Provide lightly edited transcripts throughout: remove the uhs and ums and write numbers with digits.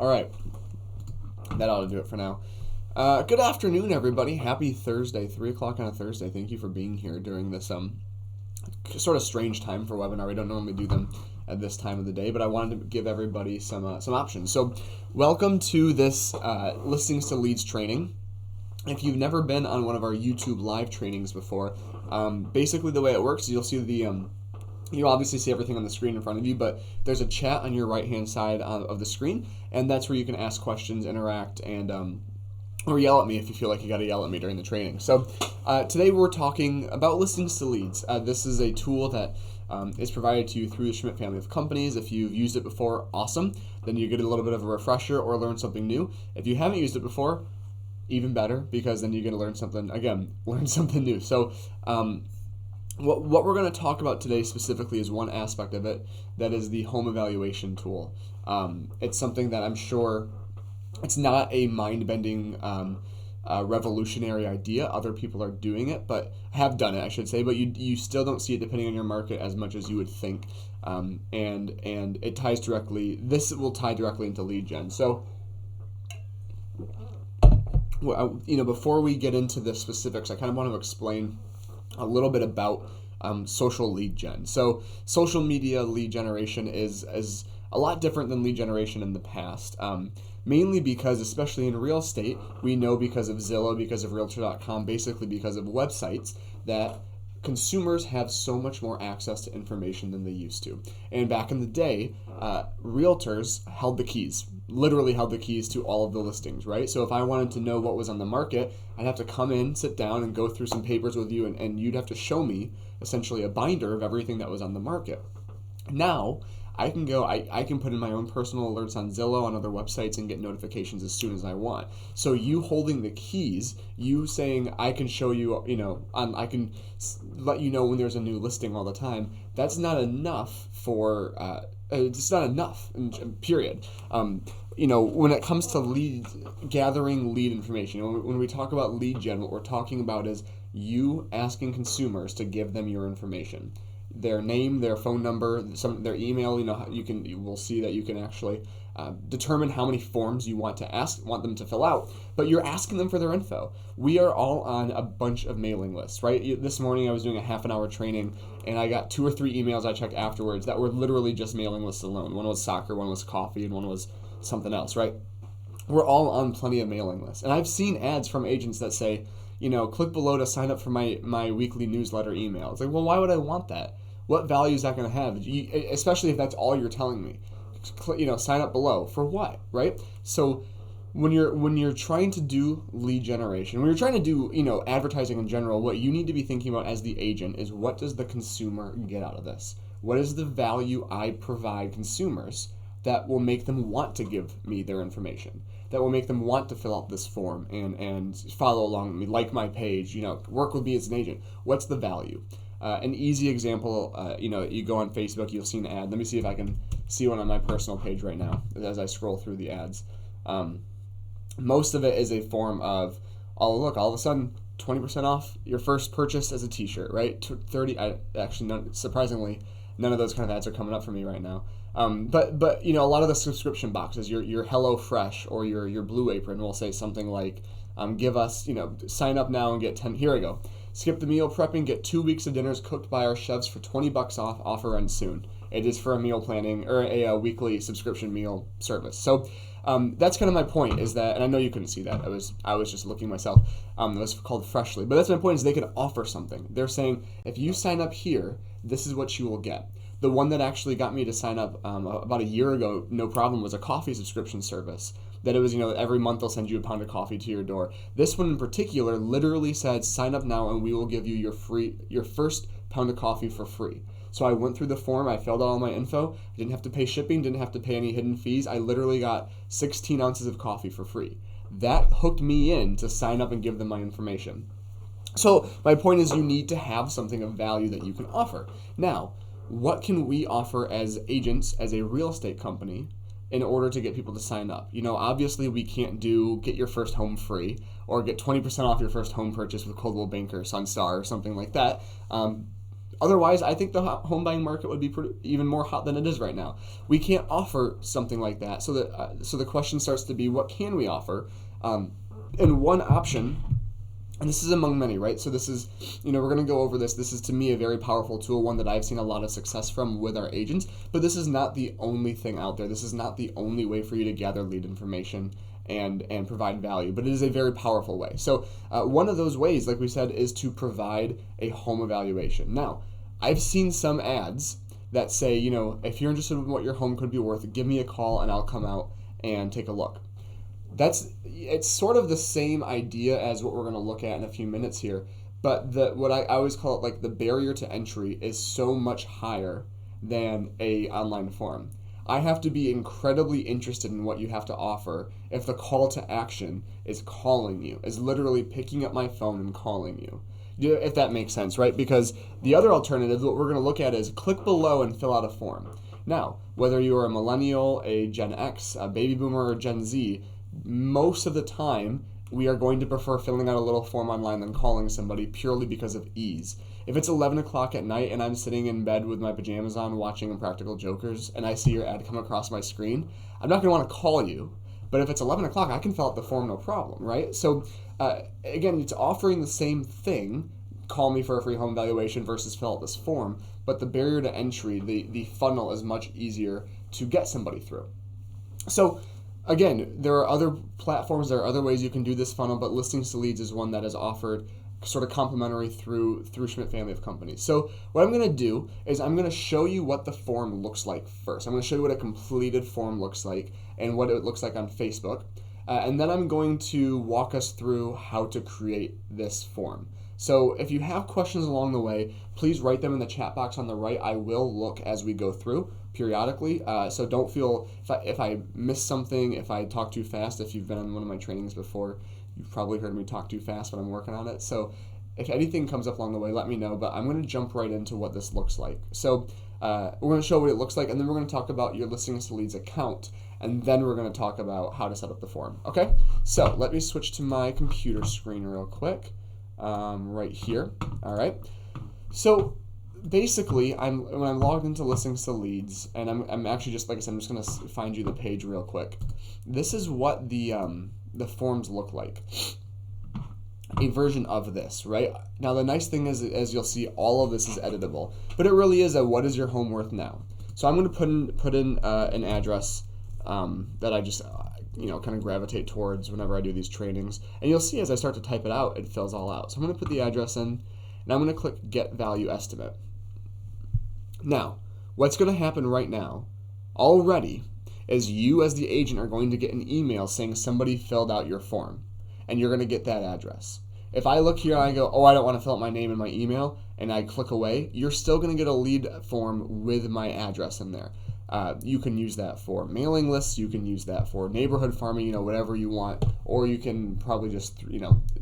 All right. That ought to do it for now. Good afternoon, everybody. Happy Thursday, 3 o'clock on a Thursday. Thank you for being here during this sort of strange time for webinar. We don't normally do them at this time of the day, but I wanted to give everybody some options. So welcome to this Listings to Leads training. If you've never been on one of our YouTube live trainings before, basically the way it works is you'll see you obviously see everything on the screen in front of you, but there's a chat on your right-hand side of the screen, and that's where you can ask questions, interact, and or yell at me if you feel like you got to yell at me during the training. So today we're talking about listings to leads. This is a tool that is provided to you through the Schmidt family of companies. If you've used it before, awesome. Then you get a little bit of a refresher or learn something new. If you haven't used it before, even better, because then you're going to learn something new. So what we're going to talk about today specifically is one aspect of it, that is the home evaluation tool. It's something that I'm sure it's not a mind-bending revolutionary idea. Other people are doing it, but have done it, I should say, but you still don't see it depending on your market as much as you would think. And it ties directly, this will tie directly into lead gen. So before we get into the specifics, I kind of want to explain a little bit about social lead gen. So social media lead generation is a lot different than lead generation in the past, mainly because, especially in real estate, we know because of Zillow, because of Realtor.com, basically because of websites, that consumers have so much more access to information than they used to. And back in the day, realtors held the keys, literally held the keys to all of the listings, right? So if I wanted to know what was on the market, I'd have to come in, sit down, and go through some papers with you, and you'd have to show me essentially a binder of everything that was on the market. Now, I can go, I can put in my own personal alerts on Zillow, on other websites, and get notifications as soon as I want. So you holding the keys, you saying I can show you, I can let you know when there's a new listing all the time, that's not enough for, it's not enough, period. When it comes to gathering lead information, when we talk about lead gen, what we're talking about is you asking consumers to give them your information. Their name, their phone number, their email. You will see that you can actually determine how many forms you want them to fill out, but you're asking them for their info. We are all on a bunch of mailing lists, right? This morning I was doing a half an hour training, and I got 2 or 3 emails I checked afterwards that were literally just mailing lists alone. One was soccer, one was coffee, and one was something else, right? We're all on plenty of mailing lists, and I've seen ads from agents that say, click below to sign up for my weekly newsletter email. It's like, well, why would I want that? What value is that going to have? Especially if that's all you're telling me. Sign up below. For what, right? So when you're trying to do lead generation, when you're trying to do, advertising in general, what you need to be thinking about as the agent is, what does the consumer get out of this? What is the value I provide consumers that will make them want to give me their information, that will make them want to fill out this form and follow along with me, like my page, work with me as an agent? What's the value? An easy example, you go on Facebook, you'll see an ad. Let me see if I can see one on my personal page right now as I scroll through the ads. Most of it is a form of, all of a sudden, 20% off your first purchase as a t-shirt, right? 30, surprisingly, none of those kind of ads are coming up for me right now. But a lot of the subscription boxes, your HelloFresh or your Blue Apron will say something like, give us, sign up now and get 10, here I go. Skip the meal prepping, get 2 weeks of dinners cooked by our chefs for $20 off, offer ends soon. It is for a meal planning or a weekly subscription meal service. So that's kind of my point, is that, and I know you couldn't see that, I was just looking myself, it was called Freshly, but that's my point, is they could offer something. They're saying, if you sign up here, this is what you will get. The one that actually got me to sign up about a year ago, no problem, was a coffee subscription service. That it was, every month they'll send you a pound of coffee to your door. This one in particular literally said, sign up now and we will give you your first pound of coffee for free. So I went through the form, I filled out all my info, I didn't have to pay shipping, didn't have to pay any hidden fees. I literally got 16 ounces of coffee for free. That hooked me in to sign up and give them my information. So my point is, you need to have something of value that you can offer. Now, what can we offer as agents, as a real estate company, in order to get people to sign up? Obviously we can't get your first home free or get 20% off your first home purchase with Coldwell Banker, Sunstar, or something like that. Otherwise, I think the home buying market would be even more hot than it is right now. We can't offer something like that. So the question starts to be, what can we offer? And one option, and this is among many, right? So this is, we're going to go over this. This is, to me, a very powerful tool, one that I've seen a lot of success from with our agents. But this is not the only thing out there. This is not the only way for you to gather lead information and provide value, but it is a very powerful way. So one of those ways, like we said, is to provide a home evaluation. Now, I've seen some ads that say, if you're interested in what your home could be worth, give me a call and I'll come out and take a look. It's sort of the same idea as what we're going to look at in a few minutes here, but what I always call it, like, the barrier to entry is so much higher than a online forum. I have to be incredibly interested in what you have to offer if the call to action is calling you, is literally picking up my phone and calling you. If that makes sense, right? Because the other alternative, what we're going to look at, is click below and fill out a form. Now, whether you're a millennial, a Gen X, a baby boomer, or Gen Z, most of the time we are going to prefer filling out a little form online than calling somebody, purely because of ease. If it's 11 o'clock at night and I'm sitting in bed with my pajamas on watching Impractical Jokers and I see your ad come across my screen, I'm not going to want to call you. But if it's 11 o'clock, I can fill out the form, no problem, right? So again, it's offering the same thing, call me for a free home evaluation versus fill out this form, but the barrier to entry, the funnel, is much easier to get somebody through. So again, there are other platforms, there are other ways you can do this funnel, but Listings to Leads is one that is offered sort of complimentary through Schmidt family of companies. So what I'm going to do is I'm going to show you what the form looks like first. I'm going to show you what a completed form looks like and what it looks like on Facebook. And then I'm going to walk us through how to create this form. So if you have questions along the way, please write them in the chat box on the right. I will look as we go through periodically. So don't feel, if I miss something, if I talk too fast. If you've been on one of my trainings before, you've probably heard me talk too fast, but I'm working on it. So if anything comes up along the way, let me know. But I'm going to jump right into what this looks like. So we're going to show what it looks like, and then we're going to talk about your Listings to Leads account, and then we're going to talk about how to set up the form. Okay? So let me switch to my computer screen real quick. Right here. All right. So basically, when I'm logged into Listings to Leads, and I'm actually just, like I said, I'm just going to find you the page real quick. This is what the forms look like. A version of this, right? Now, the nice thing is, as you'll see, all of this is editable, but it really is a what is your home worth now. So I'm going to put in an address that I just kind of gravitate towards whenever I do these trainings, and you'll see as I start to type it out, it fills all out. So I'm going to put the address in, and I'm going to click Get Value Estimate. Now, what's going to happen right now already is you as the agent are going to get an email saying somebody filled out your form, and you're going to get that address. If I look here and I go, oh, I don't want to fill out my name and my email, and I click away, you're still going to get a lead form with my address in there. You can use that for mailing lists, you can use that for neighborhood farming, whatever you want, or you can probably just,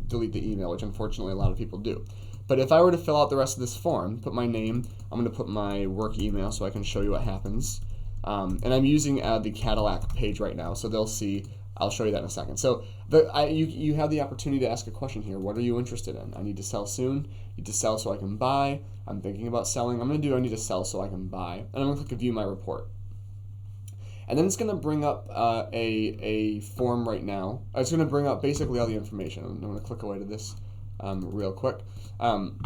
delete the email, which unfortunately a lot of people do. But if I were to fill out the rest of this form, put my name, I'm going to put my work email so I can show you what happens. And I'm using the Cadillac page right now, so they'll see. I'll show you that in a second. So you have the opportunity to ask a question here. What are you interested in? I need to sell soon. I need to sell so I can buy. I'm thinking about selling. I need to sell so I can buy. And I'm going to click View My Report. And then it's going to bring up a form right now. It's going to bring up basically all the information. I'm going to click away to this real quick. I'm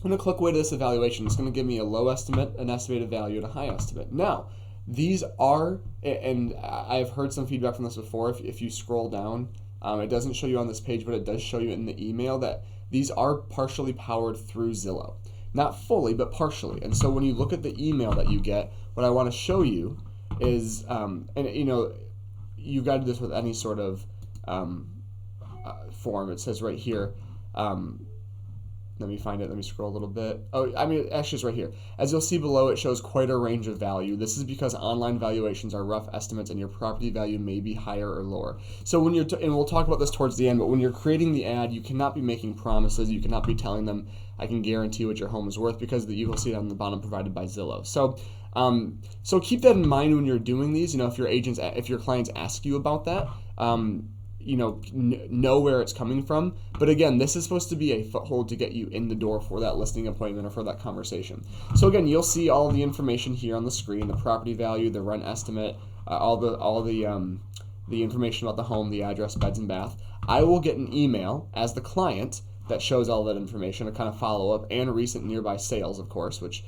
going to click away to this evaluation. It's going to give me a low estimate, an estimated value, and a high estimate. Now, these are, and I've heard some feedback from this before, if you scroll down, it doesn't show you on this page, but it does show you in the email that these are partially powered through Zillow. Not fully, but partially. And so when you look at the email that you get, what I want to show you is, you got to do this with any sort of form. It says right here, let me find it. Let me scroll a little bit. Oh, actually it's right here. As you'll see below, it shows quite a range of value. This is because online valuations are rough estimates and your property value may be higher or lower. So when you're, and we'll talk about this towards the end, but when you're creating the ad, you cannot be making promises. You cannot be telling them, I can guarantee what your home is worth, because you will see it on the bottom provided by Zillow. So keep that in mind when you're doing these. If your clients ask you about that, know where it's coming from. But again, this is supposed to be a foothold to get you in the door for that listing appointment or for that conversation. So again, you'll see all the information here on the screen: the property value, the rent estimate, all the information about the home, the address, beds and bath. I will get an email as the client that shows all that information, a kind of follow-up, and recent nearby sales, of course, which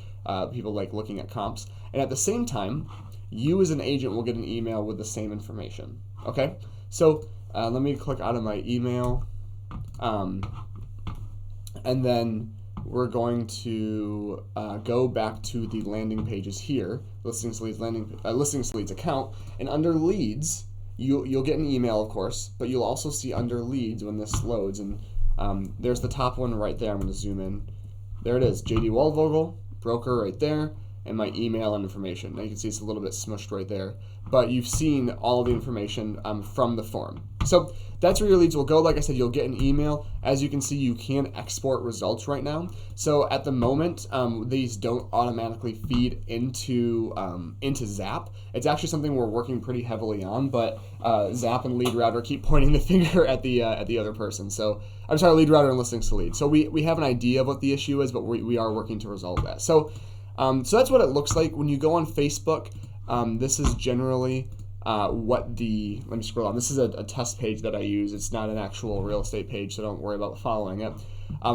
people like looking at comps. And at the same time, you as an agent will get an email with the same information. Okay? So let me click out of my email. And then we're going to go back to the landing pages here, Listings Leads account, and under leads, you'll get an email, of course, but you'll also see under leads when this loads, and there's the top one right there. I'm going to zoom in. There it is, JD Waldvogel, broker right there, and my email and information. Now you can see it's a little bit smushed right there, but you've seen all of the information from the form. So that's where your leads will go. Like I said, you'll get an email. As you can see, you can export results right now. So at the moment, these don't automatically feed into Zap. It's actually something we're working pretty heavily on, but Zap and LeadRouter keep pointing the finger at the other person. So I'm sorry, LeadRouter and Listings to Lead. So we have an idea of what the issue is, but we are working to resolve that. So that's what it looks like when you go on Facebook. This is generally let me scroll down. This is a test page that I use. It's not an actual real estate page, so don't worry about following it.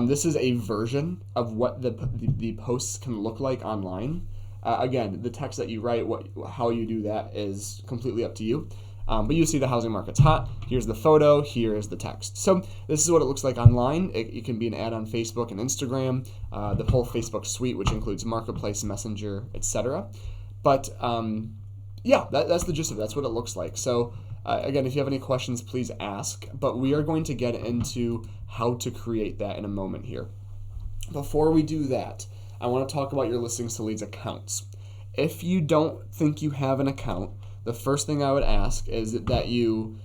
This is a version of what the posts can look like online. Again, the text that you write, how you do that is completely up to you. But you see the housing market's hot. Here's the photo. Here's the text. So this is what it looks like online. It can be an ad on Facebook and Instagram, the whole Facebook suite, which includes Marketplace, Messenger, etc. But yeah, that's the gist of it. That's what it looks like. So again, if you have any questions, please ask. But we are going to get into how to create that in a moment here. Before we do that, I want to talk about your Listings to Leads accounts. If you don't think you have an account, the first thing I would ask is that you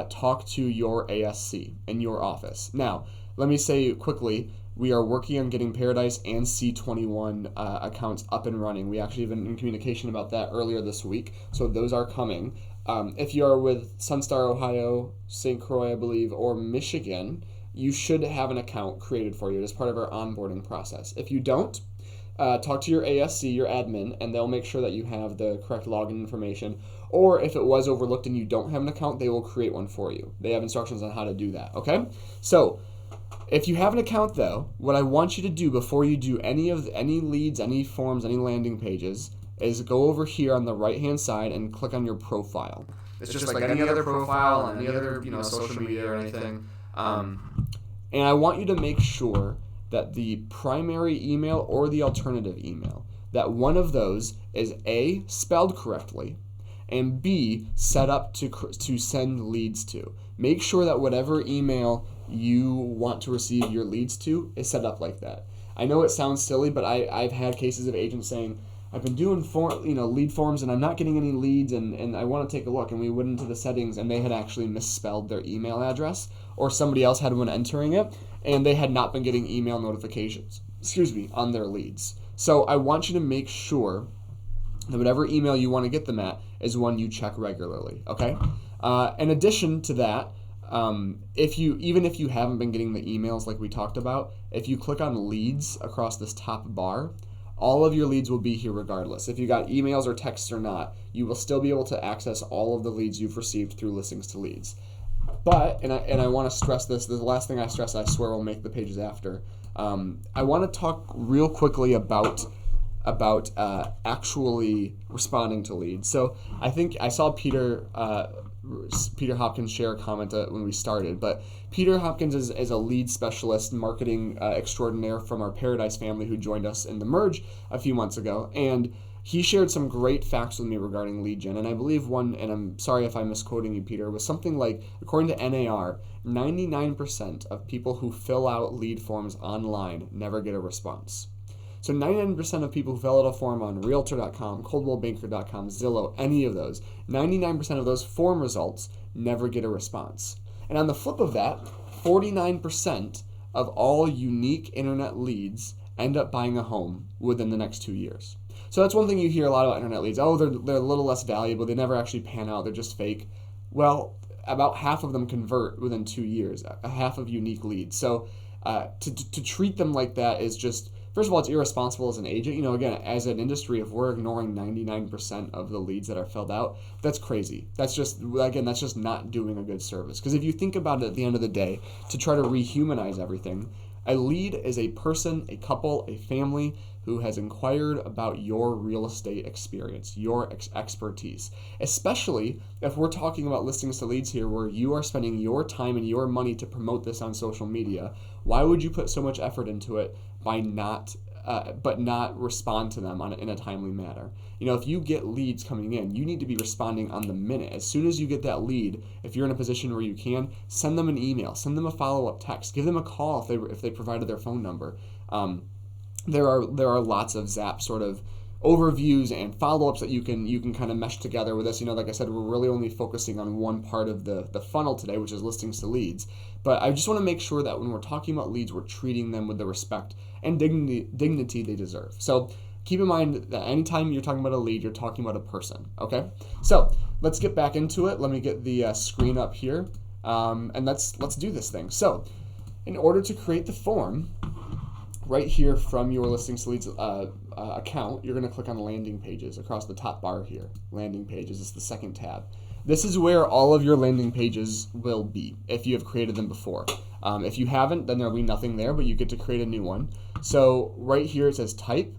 talk to your ASC in your office. Now, let me say quickly, we are working on getting Paradise and C21 accounts up and running. We actually have been in communication about that earlier this week, so those are coming. If you are with Sunstar, Ohio, St. Croix, I believe, or Michigan, you should have an account created for you as part of our onboarding process. If you don't, talk to your ASC, your admin, and they'll make sure that you have the correct login information. Or if it was overlooked and you don't have an account, they will create one for you. They have instructions on how to do that, okay? So if you have an account, though, what I want you to do before you do any leads, any forms, any landing pages, is go over here on the right-hand side and click on your profile. It's just like any other profile on any other social media or anything. And I want you to make sure that the primary email or the alternative email, that one of those is A, spelled correctly, and B, set up to send leads to. Make sure that whatever email you want to receive your leads to is set up like that. I know it sounds silly, but I've had cases of agents saying, I've been doing lead forms and I'm not getting any leads and I want to take a look, and we went into the settings and they had actually misspelled their email address, or somebody else had one entering it and they had not been getting email notifications, on their leads. So I want you to make sure that whatever email you want to get them at is one you check regularly, okay? In addition to that, even if you haven't been getting the emails like we talked about, if you click on leads across this top bar, all of your leads will be here regardless. If you got emails or texts or not, you will still be able to access all of the leads you've received through Listings to Leads. But, and I want to stress this, the last thing I stress, I swear we'll make the pages after. I want to talk real quickly about actually responding to leads. So I think I saw Peter Hopkins share a comment when we started, but Peter Hopkins is a lead specialist, marketing extraordinaire from our Paradise family who joined us in the merge a few months ago, and he shared some great facts with me regarding lead gen, and I believe one, and I'm sorry if I'm misquoting you, Peter, was something like, according to NAR, 99% of people who fill out lead forms online never get a response. So 99% of people who fill out a form on Realtor.com, ColdwellBanker.com, Zillow, any of those, 99% of those form results never get a response. And on the flip of that, 49% of all unique internet leads end up buying a home within the next 2 years. So that's one thing you hear a lot about internet leads. Oh, they're a little less valuable. They never actually pan out. They're just fake. Well, about half of them convert within 2 years, a half of unique leads. So to treat them like that is just, first of all, it's irresponsible as an agent. Again, as an industry, if we're ignoring 99% of the leads that are filled out, that's crazy. That's just not doing a good service. Because if you think about it at the end of the day, to try to rehumanize everything, a lead is a person, a couple, a family who has inquired about your real estate experience, your expertise. Especially if we're talking about listings to leads here, where you are spending your time and your money to promote this on social media. Why would you put so much effort into it by not respond to them in a timely manner? If you get leads coming in, you need to be responding on the minute. As soon as you get that lead, if you're in a position where you can, send them an email, send them a follow-up text, give them a call if they provided their phone number. There are lots of Zap sort of overviews and follow-ups that you can kind of mesh together with this. Like I said, we're really only focusing on one part of the funnel today, which is listings to leads. But I just want to make sure that when we're talking about leads, we're treating them with the respect and dignity they deserve. So keep in mind that anytime you're talking about a lead, you're talking about a person, okay? So let's get back into it. Let me get the screen up here, and let's do this thing. So in order to create the form, right here from your listings to leads account, you're going to click on landing pages across the top bar here. Landing pages is the second tab. This is where all of your landing pages will be if you have created them before. If you haven't, then there'll be nothing there, but you get to create a new one. So right here it says type,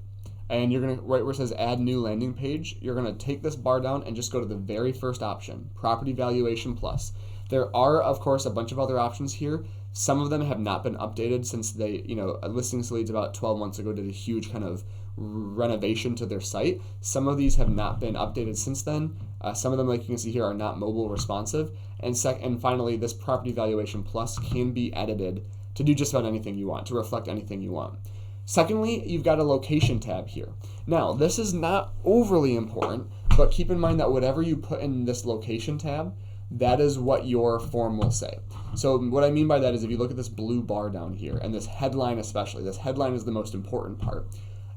and you're going to, right where it says add new landing page, you're going to take this bar down and just go to the very first option, property valuation plus. There are, of course, a bunch of other options here. Some of them have not been updated since they, Listings to Leads about 12 months ago did a huge kind of renovation to their site. Some of these have not been updated since then. Some of them, like you can see here, are not mobile responsive. And finally, this Property Valuation Plus can be edited to do just about anything you want, to reflect anything you want. Secondly, you've got a location tab here. Now, this is not overly important, but keep in mind that whatever you put in this location tab, that is what your form will say. So what I mean by that is if you look at this blue bar down here, and this headline especially, this headline is the most important part.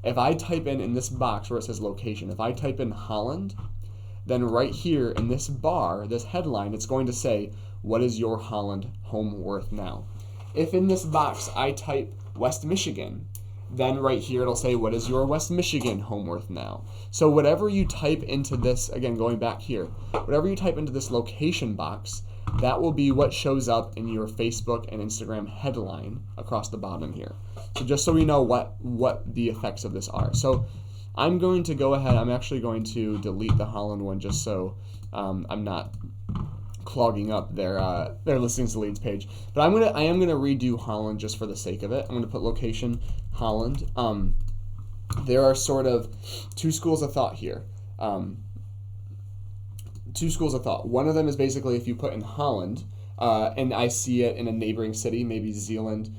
If I type in this box where it says location, if I type in Holland, then right here in this bar, this headline, it's going to say, what is your Holland home worth now? If in this box I type West Michigan, then right here it'll say, what is your West Michigan home worth now? So whatever you type into this, again, going back here, whatever you type into this location box, that will be what shows up in your Facebook and Instagram headline across the bottom here. So just so we know what the effects of this are. So I'm going to go ahead, I'm actually going to delete the Holland one just so I'm not clogging up their listings to leads page. But I am gonna redo Holland just for the sake of it. I'm gonna put location Holland. There are sort of two schools of thought here. One of them is basically if you put in Holland, and I see it in a neighboring city, maybe Zeeland,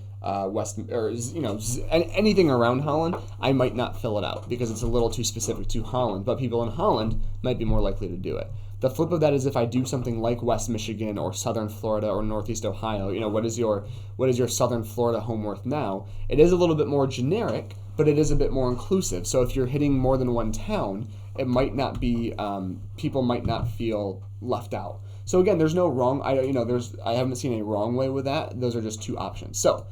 anything around Holland, I might not fill it out because it's a little too specific to Holland. But people in Holland might be more likely to do it. The flip of that is if I do something like West Michigan or Southern Florida or Northeast Ohio, what is your Southern Florida home worth now? It is a little bit more generic, but it is a bit more inclusive. So if you're hitting more than one town, it might not be, people might not feel left out. So again, there's no wrong, I haven't seen a wrong way with that. Those are just two options. So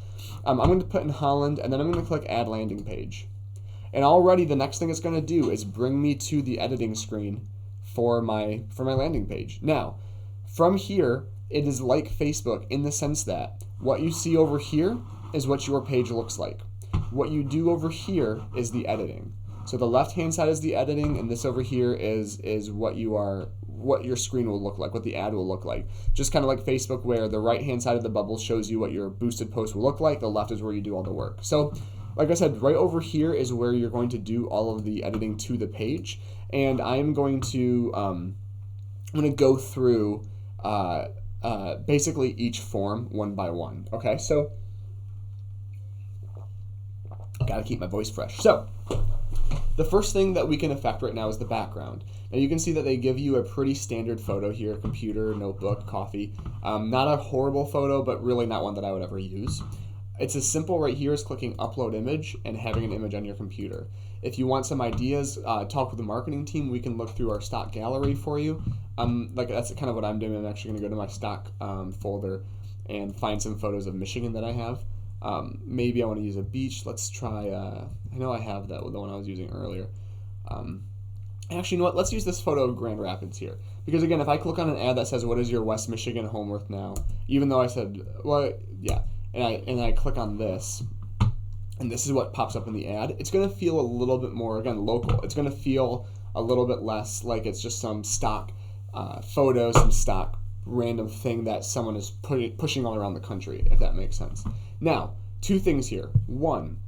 I'm going to put in Holland, and then I'm going to click Add Landing Page. And already the next thing it's going to do is bring me to the editing screen for my landing page. Now, from here, it is like Facebook in the sense that what you see over here is what your page looks like. What you do over here is the editing. So the left-hand side is the editing, and this over here is what your screen will look like, what the ad will look like. Just kind of like Facebook, where the right-hand side of the bubble shows you what your boosted post will look like. The left is where you do all the work. So like I said, right over here is where you're going to do all of the editing to the page. And I'm going to go through basically each form one by one. Okay, so gotta keep my voice fresh. So the first thing that we can affect right now is the background. Now you can see that they give you a pretty standard photo here: computer, notebook, coffee. Not a horrible photo, but really not one that I would ever use. it's as simple right here as clicking upload image and having an image on your computer. If you want some ideas, talk with the marketing team. We can look through our stock gallery for you. Like that's kind of what I'm doing. I'm actually going to go to my stock folder and find some photos of Michigan that I have. Maybe I want to use a beach. Let's try, I know I have that, the one I was using earlier. Actually, you know what? Let's use this photo of Grand Rapids here. Because again, if I click on an ad that says, what is your West Michigan home worth now? Even though I said, well, yeah, and I click on this, and this is what pops up in the ad, it's going to feel a little bit more, again, local. It's going to feel a little bit less like it's just some stock photo, some stock random thing that someone is pushing all around the country, if that makes sense. Now, two things here. One,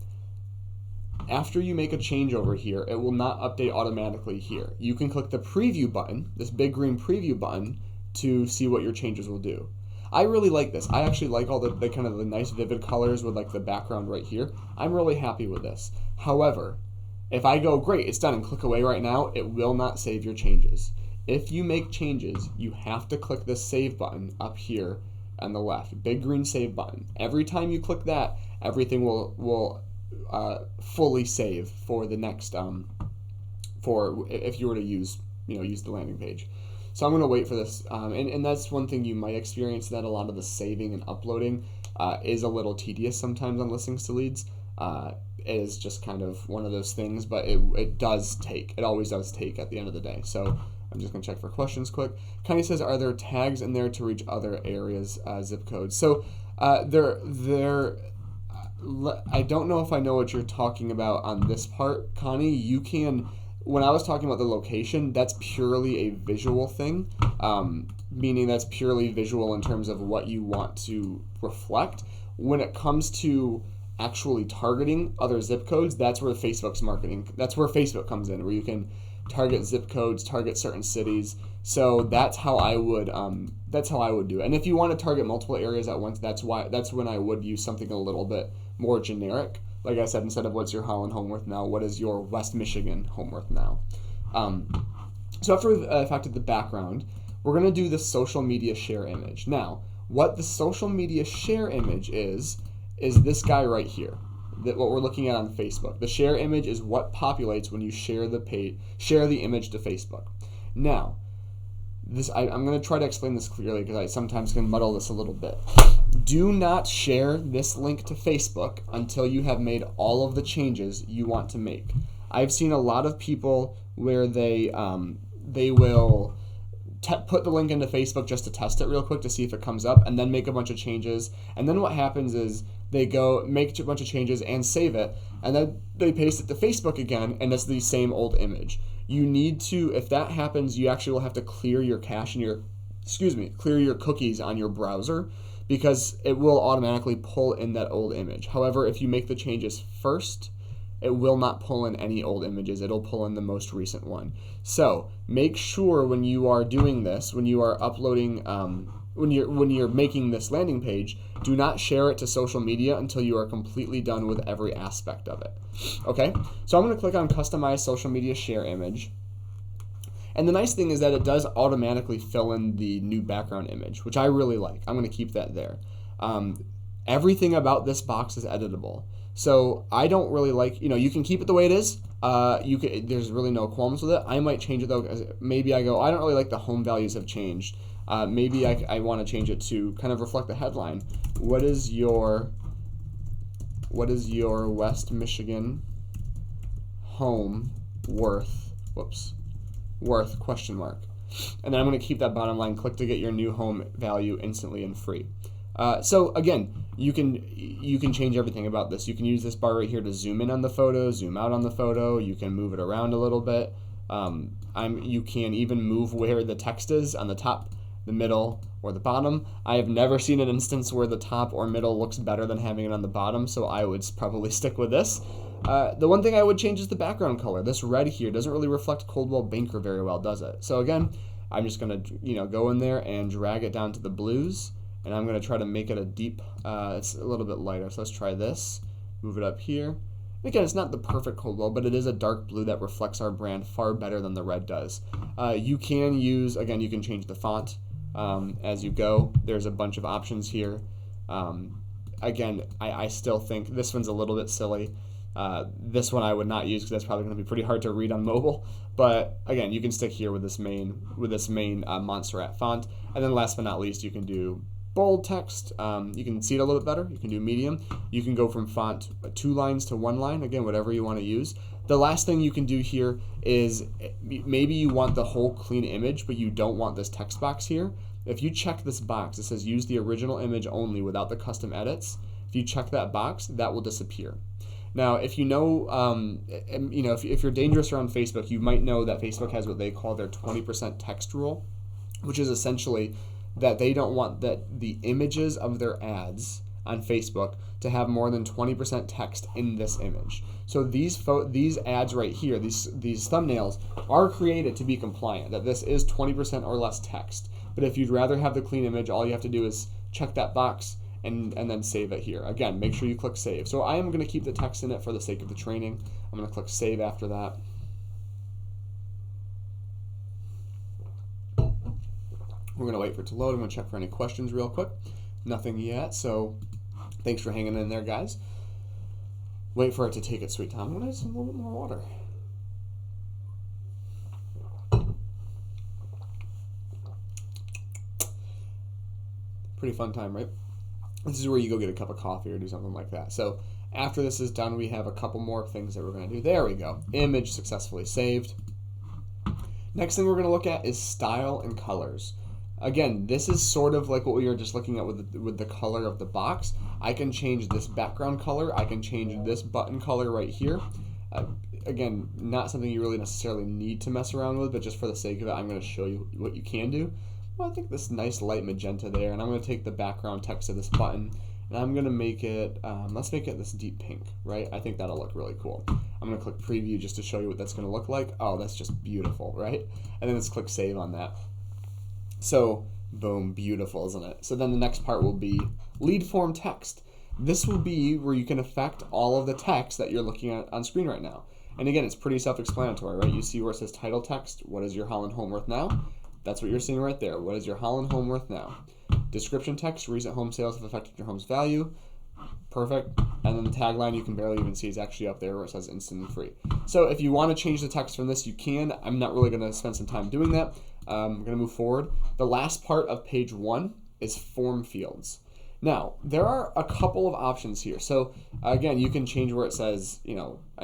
after you make a change over here, it will not update automatically here. You can click the preview button, this big green preview button, to see what your changes will do. I really like this. I actually like all the kind of the nice vivid colors with like the background right here. I'm really happy with this. However, if I go, great, it's done, and click away right now, it will not save your changes. If you make changes, you have to click this save button up here on the left, big green save button. Every time you click that, everything will fully save for the next for if you were to use the landing page. So I'm going to wait for this, and that's one thing you might experience, that a lot of the saving and uploading is a little tedious sometimes on listings to leads. It is just kind of one of those things, but it always does take at the end of the day. So I'm just going to check for questions quick. Connie says, are there tags in there to reach other areas, zip codes? So I don't know if I know what you're talking about on this part, Connie. You can, when I was talking about the location, that's purely a visual thing, meaning that's purely visual in terms of what you want to reflect. When it comes to actually targeting other zip codes, that's where Facebook's marketing, that's where Facebook comes in, where you can target zip codes, target certain cities. So that's how I would do it. And if you want to target multiple areas at once, that's when I would use something a little bit more generic. Like I said, instead of what's your Holland home worth now, what is your West Michigan home worth now? So after we've affected the background, we're going to do the social media share image. Now, what the social media share image is this guy right here. That what we're looking at on Facebook. The share image is what populates when you share the image to Facebook. Now, I'm going to try to explain this clearly because I sometimes can muddle this a little bit. Do not share this link to Facebook until you have made all of the changes you want to make. I've seen a lot of people where they will put the link into Facebook just to test it real quick to see if it comes up, and then make a bunch of changes. And then what happens is they go make a bunch of changes and save it, and then they paste it to Facebook again, and it's the same old image. You need to, if that happens, you actually will have to clear your cache and clear your cookies on your browser, because it will automatically pull in that old image. However, if you make the changes first, it will not pull in any old images. It'll pull in the most recent one. So make sure when you are doing this, when you are uploading, when you're making this landing page, do not share it to social media until you are completely done with every aspect of it. Okay? So I'm going to click on Customize Social Media Share Image. And the nice thing is that it does automatically fill in the new background image, which I really like. I'm going to keep that there. Everything about this box is editable. So I don't really like, you can keep it the way it is. There's really no qualms with it. I might change it though, because maybe I don't really like the home values have changed. Maybe I want to change it to kind of reflect the headline. What is your West Michigan home worth? Worth ? And then I'm going to keep that bottom line. Click to get your new home value instantly and free. So again, you can change everything about this. You can use this bar right here to zoom in on the photo, zoom out on the photo. You can move it around a little bit. You can even move where the text is on the top, the middle, or the bottom. I have never seen an instance where the top or middle looks better than having it on the bottom, so I would probably stick with this. The one thing I would change is the background color. This red here doesn't really reflect Coldwell Banker very well, does it? So again, I'm just going to go in there and drag it down to the blues, and I'm going to try to make it a deep, it's a little bit lighter. So let's try this, move it up here. Again, it's not the perfect Coldwell, but it is a dark blue that reflects our brand far better than the red does. You can change the font as you go. There's a bunch of options here. again, I still think this one's a little bit silly. This one I would not use because that's probably going to be pretty hard to read on mobile. But again, you can stick here with this main Montserrat font. And then last but not least, you can do bold text. You can see it a little bit better. You can do medium. You can go from font 2 lines to 1 line. Again, whatever you want to use. The last thing you can do here is maybe you want the whole clean image, but you don't want this text box here. If you check this box, it says use the original image only without the custom edits. If you check that box, that will disappear. Now, if you know, if you're dangerous around Facebook, you might know that Facebook has what they call their 20% text rule, which is essentially that they don't want that the images of their ads on Facebook to have more than 20% text in this image. So these ads right here, these thumbnails are created to be compliant, that this is 20% or less text. But if you'd rather have the clean image, all you have to do is check that box and then save it here. Again, make sure you click save. So I am going to keep the text in it for the sake of the training. I'm going to click save after that. We're going to wait for it to load. I'm going to check for any questions real quick. Nothing yet, so thanks for hanging in there, guys. Wait for it to take its sweet time. I'm going to add some a little bit more water. Pretty fun time, right? This is where you go get a cup of coffee or do something like that. So after this is done, we have a couple more things that we're going to do. There we go. Image successfully saved. Next thing we're going to look at is style and colors. Again, this is sort of like what we were just looking at with the color of the box. I can change this background color. I can change this button color right here. Again, not something you really necessarily need to mess around with, but just for the sake of it, I'm going to show you what you can do. Well, I think this nice light magenta there, and I'm going to take the background text of this button, and I'm going to make it, let's make it this deep pink, right? I think that'll look really cool. I'm going to click preview just to show you what that's going to look like. Oh, that's just beautiful, right? And then let's click save on that. So, boom, beautiful, isn't it? So then the next part will be lead form text. This will be where you can affect all of the text that you're looking at on screen right now. And again, it's pretty self-explanatory, right? You see where it says title text, what is your Holland home worth now? That's what you're seeing right there. What is your Holland home worth now? Description text, recent home sales have affected your home's value. Perfect. And then the tagline you can barely even see is actually up there where it says instant and free. So if you want to change the text from this, you can. I'm not really going to spend some time doing that. I'm going to move forward. The last part of page 1 is form fields. Now, there are a couple of options here. So again, you can change where it says,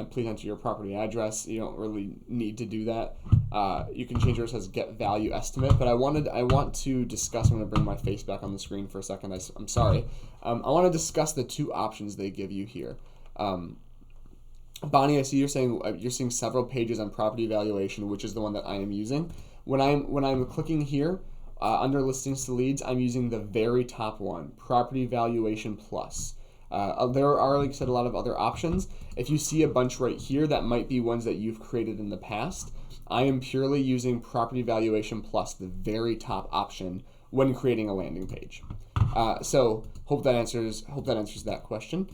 please enter your property address. You don't really need to do that. You can change where it says get value estimate, but I want to discuss, I'm going to bring my face back on the screen for a second. I'm sorry. I want to discuss the two options they give you here. Bonnie, I see you're seeing several pages on property valuation, which is the one that I am using. When I'm clicking here, under listings to leads, I'm using the very top one, Property Valuation Plus. There are, like I said, a lot of other options. If you see a bunch right here, that might be ones that you've created in the past. I am purely using Property Valuation Plus, the very top option, when creating a landing page. So hope that answers that question.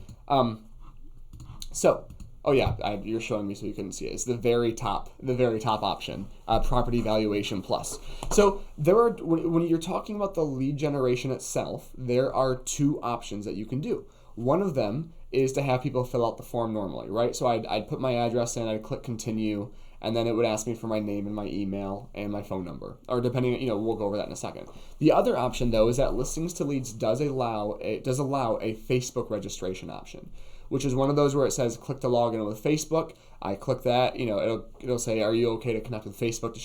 Oh yeah, you're showing me so you couldn't see it. It's the very top option, Property Valuation Plus. So when you're talking about the lead generation itself, there are two options that you can do. One of them is to have people fill out the form normally, right? So I'd put my address in, I'd click continue, and then it would ask me for my name and my email and my phone number, or depending, we'll go over that in a second. The other option though is that Listings to Leads does allow a Facebook registration option, which is one of those where it says click to log in with Facebook. I click that, it'll say, are you okay to connect with Facebook to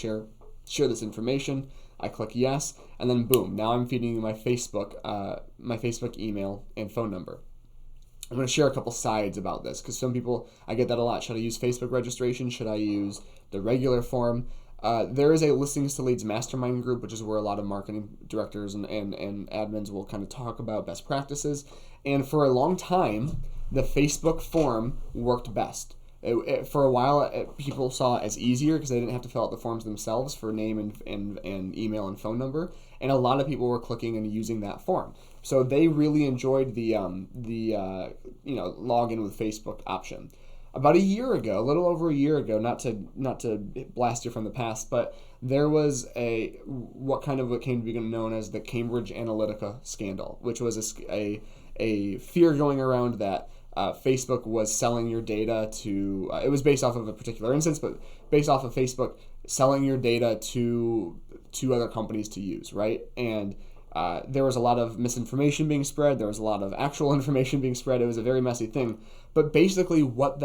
share this information? I click yes, and then boom, now I'm feeding you my Facebook email and phone number. I'm going to share a couple sides about this because some people, I get that a lot. Should I use Facebook registration? Should I use the regular form? There is a Listings to Leads mastermind group, which is where a lot of marketing directors and admins will kind of talk about best practices. And for a long time, the Facebook form worked best. For a while, people saw it as easier because they didn't have to fill out the forms themselves for name and email and phone number, and a lot of people were clicking and using that form. So they really enjoyed the log in with Facebook option. About a year ago, a little over a year ago, not to blast you from the past, but there was what came to be known as the Cambridge Analytica scandal, which was a a fear going around that Facebook was selling your data to, it was based off of a particular instance, but based off of Facebook selling your data to other companies to use, right? And there was a lot of misinformation being spread. There was a lot of actual information being spread. It was a very messy thing. But basically what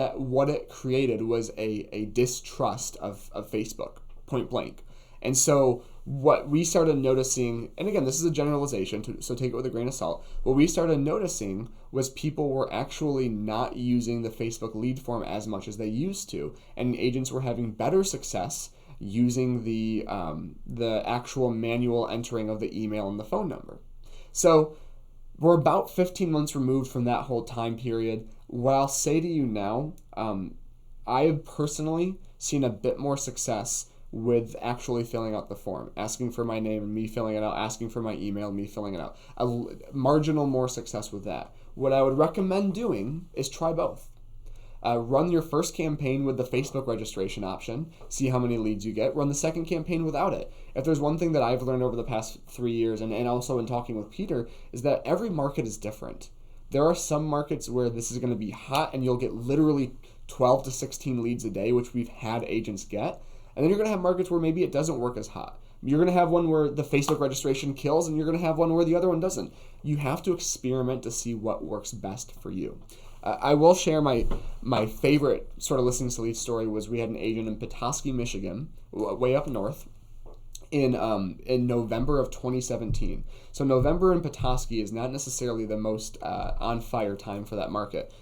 it created was a distrust of Facebook, point blank. And so what we started noticing, and again, this is a generalization, so take it with a grain of salt. What we started noticing was people were actually not using the Facebook lead form as much as they used to, and agents were having better success using the actual manual entering of the email and the phone number. So we're about 15 months removed from that whole time period. What I'll say to you now, I have personally seen a bit more success with actually filling out the form, asking for my name and me filling it out, asking for my email and me filling it out. A marginal more success with that. What I would recommend doing is try both. Run your first campaign with the Facebook registration option, see how many leads you get. Run the second campaign without it. If there's one thing that I've learned over the past 3 years, and also in talking with Peter, is that every market is different. There are some markets where this is going to be hot and you'll get literally 12 to 16 leads a day, which we've had agents get. And then you're going to have markets where maybe it doesn't work as hot. You're going to have one where the Facebook registration kills, and you're going to have one where the other one doesn't. You have to experiment to see what works best for you. I will share my favorite sort of listings to leads story was we had an agent in Petoskey, Michigan, way up north, in November of 2017. So November in Petoskey is not necessarily the most on fire time for that market.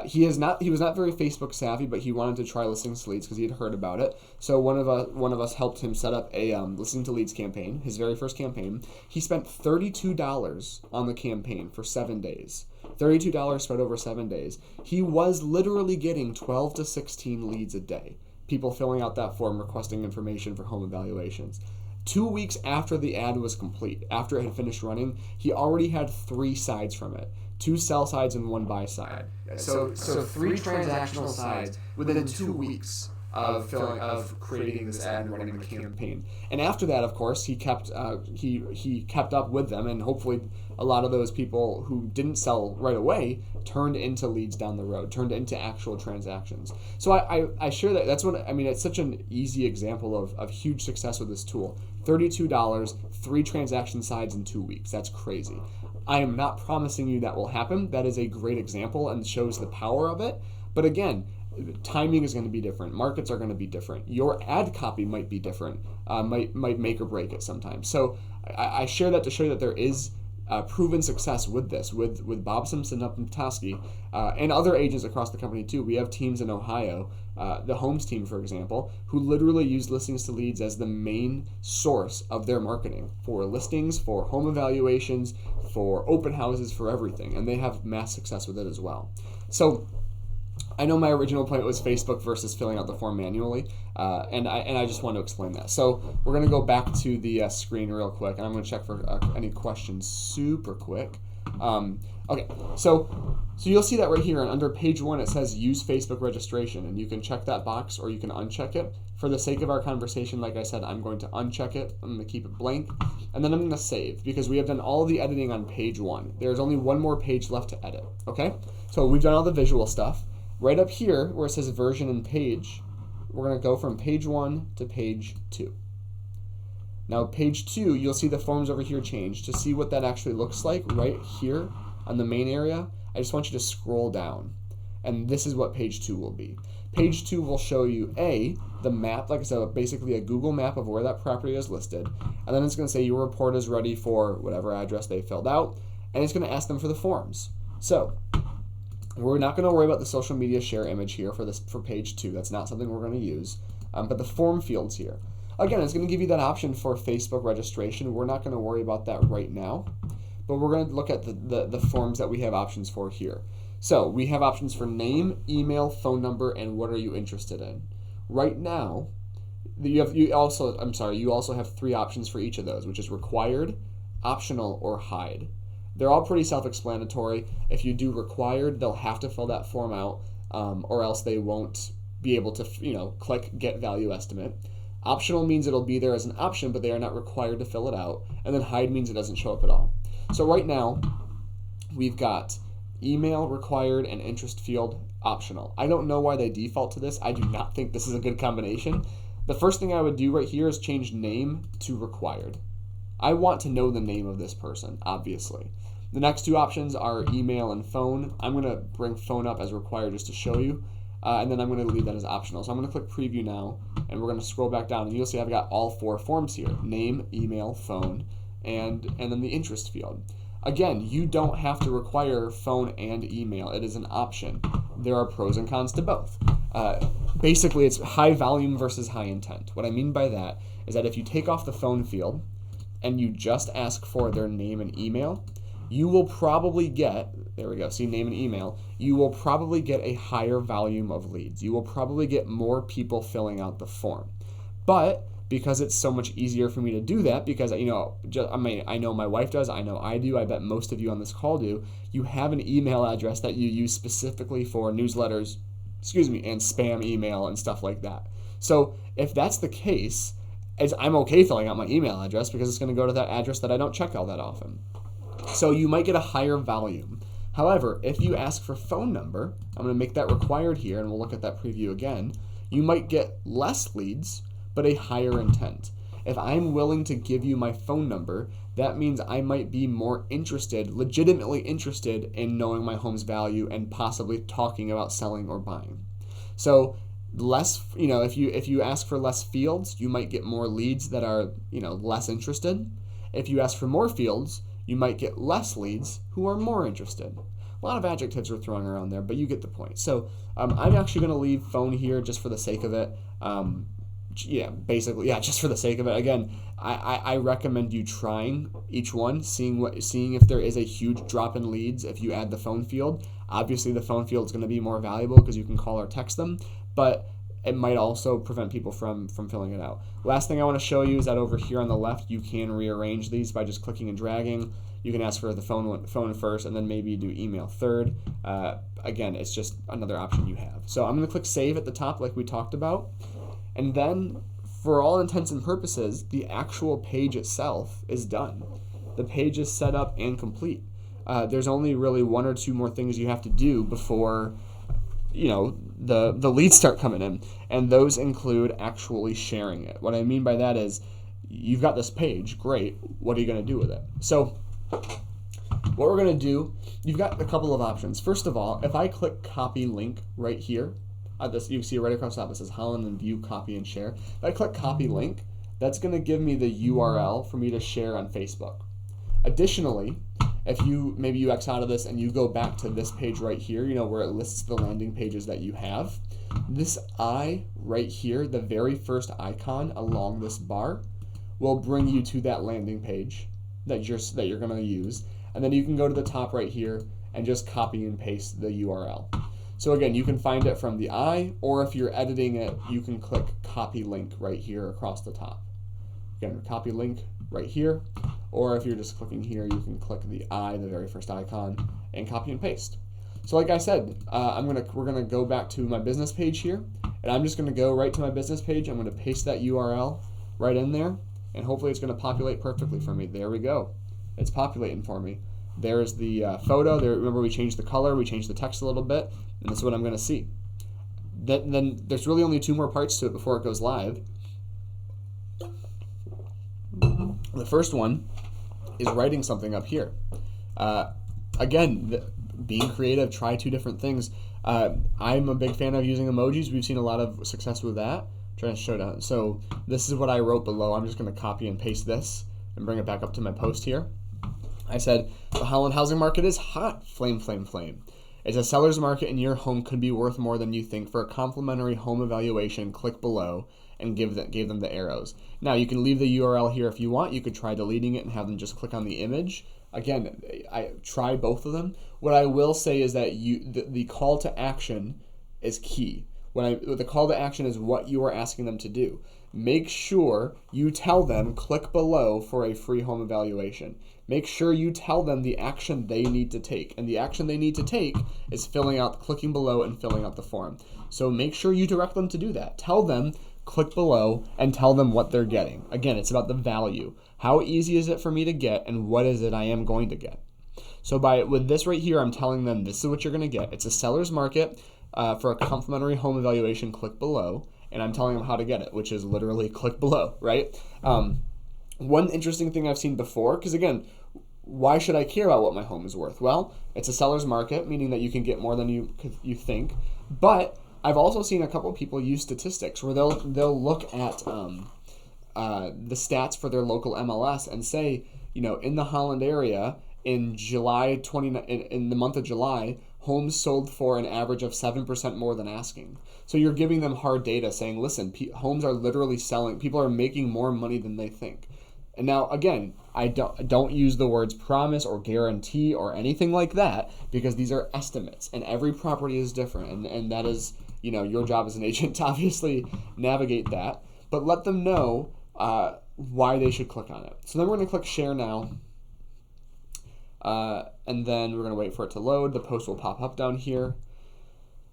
He was not very Facebook savvy, but he wanted to try listening to leads because he had heard about it. So one of us helped him set up a listening to leads campaign, his very first campaign. He spent $32 on the campaign for 7 days. $32 spread over 7 days. He was literally getting 12 to 16 leads a day. People filling out that form requesting information for home evaluations. 2 weeks after the ad was complete, after it had finished running, he already had 3 sides from it. 2 sell sides and 1 buy side. So 3 transactional sides within 2 weeks of creating this ad and running the campaign. And after that, of course, he kept up with them, and hopefully a lot of those people who didn't sell right away turned into leads down the road, turned into actual transactions. So I share that. That's what I mean. It's such an easy example of huge success with this tool. $32, 3 transaction sides in 2 weeks. That's crazy. I am not promising you that will happen. That is a great example and shows the power of it. But again, timing is going to be different. Markets are going to be different. Your ad copy might be different. Might make or break it sometimes. So I share that to show you that there is proven success with this, with Bob Simpson up in Petoskey, and other agents across the company too. We have teams in Ohio, the Homes team, for example, who literally use listings to leads as the main source of their marketing for listings, for home evaluations, for open houses, for everything, and they have mass success with it as well. So I know my original point was Facebook versus filling out the form manually, and I just want to explain that. So we're going to go back to the screen real quick, and I'm going to check for any questions super quick. Okay, so you'll see that right here, and under page 1 it says use Facebook registration, and you can check that box or you can uncheck it. For the sake of our conversation, like I said, I'm going to uncheck it. I'm going to keep it blank, and then I'm going to save because we have done all the editing on page 1. There's only one more page left to edit, okay? So we've done all the visual stuff. Right up here where it says version and page, we're going to go from page 1 to page 2. Now page 2, you'll see the forms over here change. To see what that actually looks like right here on the main area, I just want you to scroll down. And this is what page 2 will be. Page 2 will show you the map, like I said, basically a Google map of where that property is listed. And then it's going to say your report is ready for whatever address they filled out. And it's going to ask them for the forms. So we're not going to worry about the social media share image here for page 2. That's not something we're going to use. But the form fields here. Again, it's going to give you that option for Facebook registration. We're not going to worry about that right now. But we're going to look at the forms that we have options for here. So we have options for name, email, phone number, and what are you interested in. Right now, you also have 3 options for each of those, which is required, optional, or hide. They're all pretty self-explanatory. If you do required, they'll have to fill that form out, or else they won't be able to, click Get Value Estimate. Optional means it'll be there as an option, but they are not required to fill it out. And then hide means it doesn't show up at all. So right now, we've got email required and interest field optional. I don't know why they default to this. I do not think this is a good combination. The first thing I would do right here is change name to required. I want to know the name of this person, obviously. The next two options are email and phone. I'm going to bring phone up as required just to show you. And then I'm going to leave that as optional. So I'm going to click preview now, and we're going to scroll back down, and you'll see I've got all four forms here: name, email, phone, and then the interest field. Again, you don't have to require phone and email. It is an option. There are pros and cons to both. Basically, it's high volume versus high intent. What I mean by that is that if you take off the phone field and you just ask for their name and email, you will probably get, there we go, see name and email, you will probably get a higher volume of leads. You will probably get more people filling out the form. But because it's so much easier for me to do that, because I know my wife does, I know I do, I bet most of you on this call do, you have an email address that you use specifically for newsletters, and spam email and stuff like that. So if that's the case, I'm okay filling out my email address because it's going to go to that address that I don't check all that often. So you might get a higher volume. However, if you ask for phone number, I'm going to make that required here, and we'll look at that preview again, you might get less leads, but a higher intent. If I'm willing to give you my phone number, that means I might be more interested, legitimately interested in knowing my home's value and possibly talking about selling or buying. So if you ask for less fields, you might get more leads that are, less interested. If you ask for more fields, you might get less leads who are more interested. A lot of adjectives are thrown around there, but you get the point. So I'm actually going to leave phone here just for the sake of it. Just for the sake of it. Again, I recommend you trying each one, seeing if there is a huge drop in leads if you add the phone field. Obviously, the phone field is going to be more valuable because you can call or text them, but it might also prevent people from filling it out. Last thing I want to show you is that over here on the left, you can rearrange these by just clicking and dragging. You can ask for the phone first, and then maybe do email third. Again, it's just another option you have. So I'm going to click save at the top like we talked about. And then, for all intents and purposes, the actual page itself is done. The page is set up and complete. There's only really one or two more things you have to do before, the leads start coming in. And those include actually sharing it. What I mean by that is, you've got this page, great. What are you going to do with it? So, what we're going to do, you've got a couple of options. First of all, if I click copy link right here, you see right across the top, it says Holland and View, copy and share. If I click copy link, that's going to give me the URL for me to share on Facebook. Additionally, if you X out of this and you go back to this page right here, where it lists the landing pages that you have, this eye right here, the very first icon along this bar, will bring you to that landing page that you're going to use. And then you can go to the top right here and just copy and paste the URL. So again, you can find it from the eye, or if you're editing it, you can click copy link right here across the top. Again, copy link right here, or if you're just clicking here, you can click the eye, the very first icon, and copy and paste. So like I said, we're gonna go back to my business page here, and I'm just gonna go right to my business page. I'm gonna paste that URL right in there, and hopefully it's gonna populate perfectly for me. There we go. It's populating for me. There's the photo. There, remember we changed the color, we changed the text a little bit, and this is what I'm going to see. Then there's really only two more parts to it before it goes live. The first one is writing something up here. Again, being creative, try two different things. I'm a big fan of using emojis. We've seen a lot of success with that. I'm trying to show down. So this is what I wrote below. I'm just going to copy and paste this and bring it back up to my post here. I said, the Holland housing market is hot, flame, flame, flame. It's a seller's market and your home could be worth more than you think. For a complimentary home evaluation, click below and gave them the arrows. Now, you can leave the URL here if you want. You could try deleting it and have them just click on the image. Again, I try both of them. What I will say is that the call to action is key. The call to action is what you are asking them to do. Make sure you tell them, click below for a free home evaluation. Make sure you tell them the action they need to take. And the action they need to take is clicking below and filling out the form. So make sure you direct them to do that. Tell them, click below, and tell them what they're getting. Again, it's about the value. How easy is it for me to get, and what is it I am going to get? So with this right here, I'm telling them this is what you're going to get. It's a seller's market for a complimentary home evaluation. Click below, and I'm telling them how to get it, which is literally click below, right? One interesting thing I've seen before, because again, why should I care about what my home is worth? Well, it's a seller's market, meaning that you can get more than you think. But I've also seen a couple of people use statistics where they'll look at the stats for their local MLS and say, in the Holland area in in the month of July, homes sold for an average of 7% more than asking. So you're giving them hard data saying, listen, homes are literally selling. People are making more money than they think. And now, again, I don't use the words promise or guarantee or anything like that, because these are estimates and every property is different. And that is, your job as an agent to obviously navigate that. But let them know why they should click on it. So then we're going to click share now. And then we're going to wait for it to load. The post will pop up down here.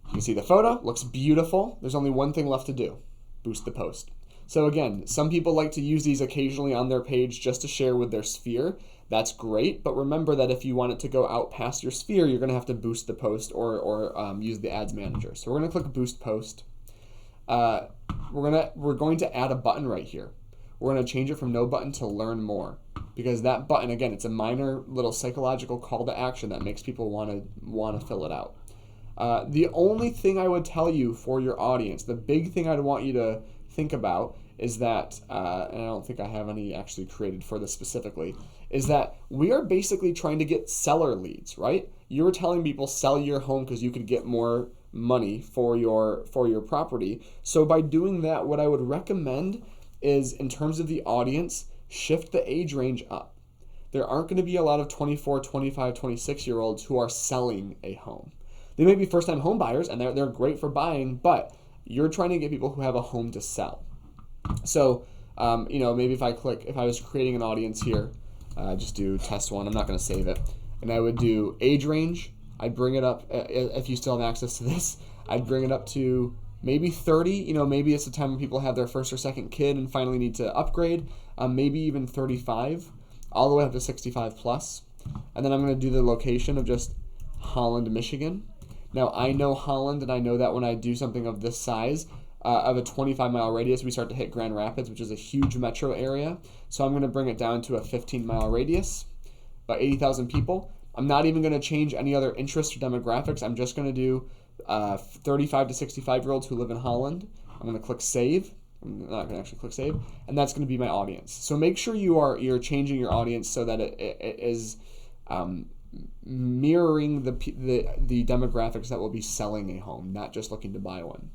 You can see the photo. Looks beautiful. There's only one thing left to do. Boost the post. So again, some people like to use these occasionally on their page just to share with their sphere. That's great, but remember that if you want it to go out past your sphere, you're going to have to boost the post or use the ads manager. So we're going to click boost post. We're going to add a button right here. We're going to change it from no button to learn more, because that button, again, it's a minor little psychological call to action that makes people want to fill it out. The only thing I would tell you for your audience, the big thing I'd want you to think about is that, and I don't think I have any actually created for this specifically, is that we are basically trying to get seller leads, right? You're telling people sell your home because you could get more money for your property. So by doing that, what I would recommend is, in terms of the audience, shift the age range up. There aren't going to be a lot of 24, 25, 26-year-olds who are selling a home. They may be first-time home buyers, and they're great for buying, but you're trying to get people who have a home to sell. So, maybe if I was creating an audience here, just do test one. I'm not going to save it. And I would do age range. I'd bring it up, if you still have access to this, I'd bring it up to maybe 30. Maybe it's the time when people have their first or second kid and finally need to upgrade. Maybe even 35, all the way up to 65 plus. And then I'm going to do the location of just Holland, Michigan. Now, I know Holland, and I know that when I do something of this size, of a 25-mile radius, we start to hit Grand Rapids, which is a huge metro area. So I'm going to bring it down to a 15-mile radius, about 80,000 people. I'm not even going to change any other interests or demographics. I'm just going to do 35 to 65-year-olds who live in Holland. I'm going to click save. I'm not going to actually click save. And that's going to be my audience. So make sure you're changing your audience so that it is mirroring the demographics that will be selling a home, not just looking to buy one.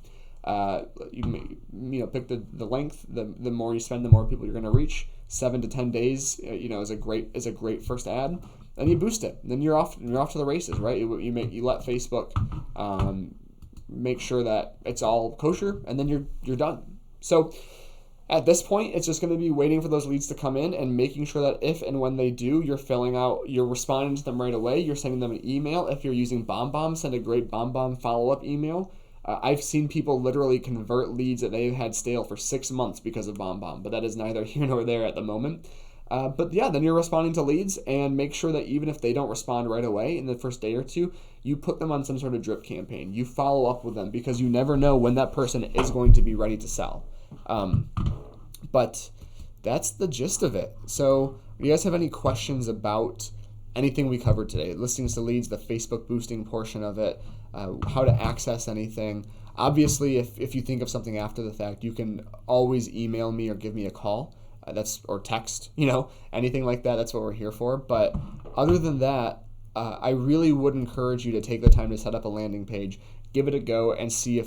Pick the length. The more you spend, the more people you're going to reach. 7 to 10 days, is a great first ad. And you boost it. And then you're off to the races, right? You let Facebook make sure that it's all kosher, and then you're done. So at this point, it's just going to be waiting for those leads to come in and making sure that if and when they do, you're responding to them right away. You're sending them an email. If you're using BombBomb, send a great BombBomb follow-up email. I've seen people literally convert leads that they've had stale for 6 months because of BombBomb, but that is neither here nor there at the moment. Then you're responding to leads, and make sure that even if they don't respond right away in the first day or two, you put them on some sort of drip campaign. You follow up with them, because you never know when that person is going to be ready to sell. But that's the gist of it. So do you guys have any questions about anything we covered today? Listings to leads, the Facebook boosting portion of it, how to access anything. Obviously, if you think of something after the fact, you can always email me or give me a call. Or text, anything like that. That's what we're here for. But other than that, I really would encourage you to take the time to set up a landing page, give it a go, and see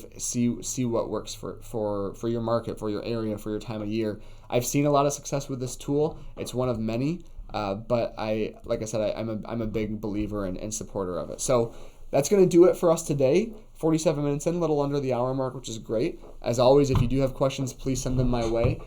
what works for your market, for your area, for your time of year. I've seen a lot of success with this tool. It's one of many, but I'm a big believer and supporter of it. So that's going to do it for us today. 47 minutes in, a little under the hour mark, which is great. As always, if you do have questions, please send them my way.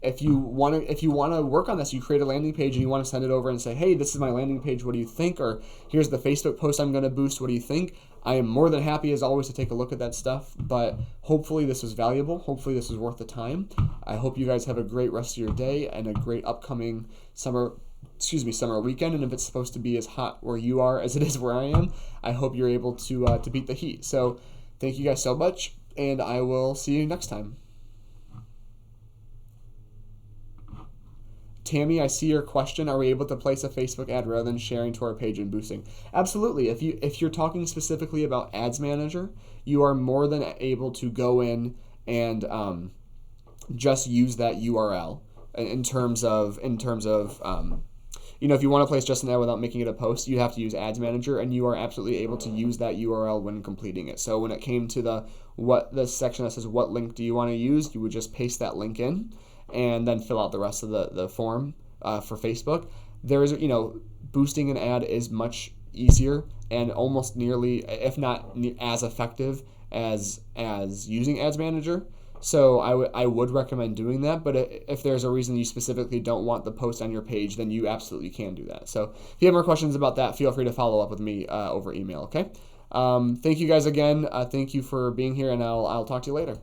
If you want to work on this, you create a landing page and you want to send it over and say, hey, this is my landing page, what do you think? Or here's the Facebook post I'm going to boost, what do you think? I am more than happy, as always, to take a look at that stuff. But hopefully this was valuable. Hopefully this was worth the time. I hope you guys have a great rest of your day and a great upcoming summer summer weekend, and if it's supposed to be as hot where you are as it is where I am, I hope you're able to beat the heat. So thank you guys so much, and I will see you next time. Tammy, I see your question. Are we able to place a Facebook ad rather than sharing to our page and boosting? Absolutely. If you're talking specifically about Ads Manager, you are more than able to go in and just use that URL in terms of if you want to place just an ad without making it a post, you have to use Ads Manager, and you are absolutely able to use that URL when completing it. So when it came to the section that says what link do you want to use, you would just paste that link in and then fill out the rest of the form for Facebook. There is, boosting an ad is much easier and almost nearly, if not as effective as using Ads Manager. So I would recommend doing that, but if there's a reason you specifically don't want the post on your page, then you absolutely can do that. So if you have more questions about that, feel free to follow up with me over email, okay? Thank you guys again. Thank you for being here, and I'll talk to you later.